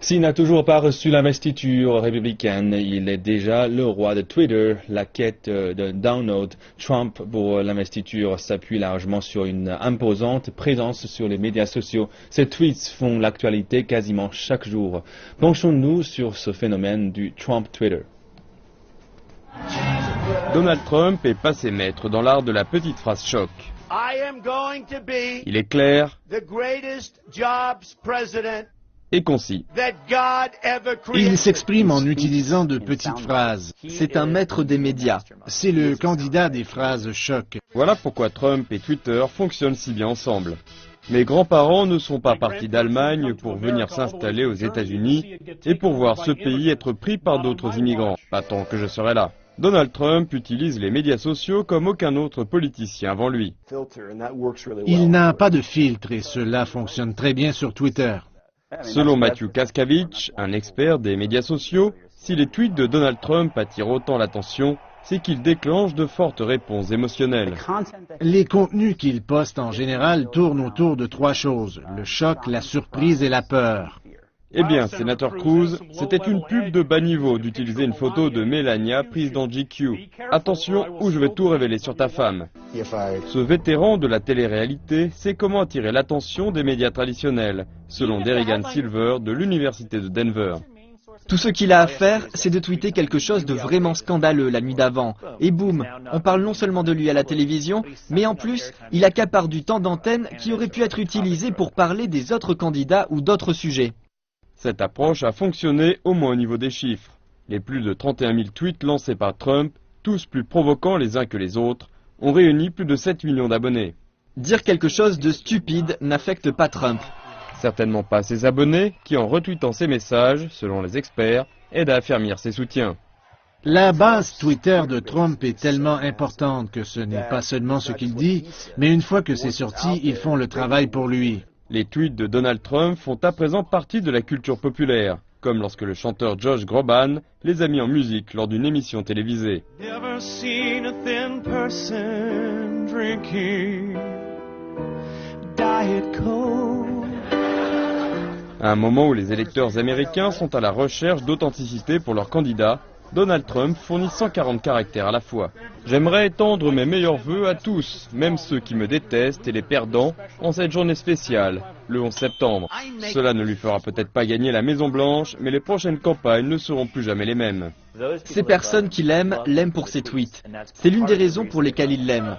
S'il n'a toujours pas reçu l'investiture républicaine, il est déjà le roi de Twitter. La quête de Donald Trump pour l'investiture s'appuie largement sur une imposante présence sur les médias sociaux. Ces tweets font l'actualité quasiment chaque jour. Penchons-nous sur ce phénomène du Trump Twitter. Donald Trump est passé maître dans l'art de la petite phrase choc. Il est clair et concis. Il s'exprime en utilisant de petites phrases. C'est un maître des médias. C'est le candidat des phrases choc. Voilà pourquoi Trump et Twitter fonctionnent si bien ensemble. Mes grands-parents ne sont pas partis d'Allemagne pour venir s'installer aux États-Unis et pour voir ce pays être pris par d'autres immigrants. Pas tant que je serai là. Donald Trump utilise les médias sociaux comme aucun autre politicien avant lui. Il n'a pas de filtre et cela fonctionne très bien sur Twitter. Selon Matthew Kaskavich, un expert des médias sociaux, si les tweets de Donald Trump attirent autant l'attention, c'est qu'ils déclenchent de fortes réponses émotionnelles. Les contenus qu'il poste en général tournent autour de trois choses, le choc, la surprise et la peur. Eh bien, sénateur Cruz, c'était une pub de bas niveau d'utiliser une photo de Melania prise dans GQ. Attention, ou je vais tout révéler sur ta femme. Ce vétéran de la télé-réalité sait comment attirer l'attention des médias traditionnels, selon Derrigan Silver de l'Université de Denver. Tout ce qu'il a à faire, c'est de tweeter quelque chose de vraiment scandaleux la nuit d'avant. Et boum, on parle non seulement de lui à la télévision, mais en plus, il accapare du temps d'antenne qui aurait pu être utilisé pour parler des autres candidats ou d'autres sujets. Cette approche a fonctionné au moins au niveau des chiffres. Les plus de 31 000 tweets lancés par Trump, tous plus provoquants les uns que les autres, ont réuni plus de 7 millions d'abonnés. Dire quelque chose de stupide n'affecte pas Trump. Certainement pas ses abonnés, qui en retweetant ses messages, selon les experts, aident à affermir ses soutiens. La base Twitter de Trump est tellement importante que ce n'est pas seulement ce qu'il dit, mais une fois que c'est sorti, ils font le travail pour lui. Les tweets de Donald Trump font à présent partie de la culture populaire, comme lorsque le chanteur Josh Groban les a mis en musique lors d'une émission télévisée. À un moment où les électeurs américains sont à la recherche d'authenticité pour leur candidat, Donald Trump fournit 140 caractères à la fois. J'aimerais étendre mes meilleurs vœux à tous, même ceux qui me détestent et les perdants, en cette journée spéciale, le 11 septembre. Cela ne lui fera peut-être pas gagner la Maison-Blanche, mais les prochaines campagnes ne seront plus jamais les mêmes. Ces personnes qui l'aiment pour ses tweets. C'est l'une des raisons pour lesquelles ils l'aiment.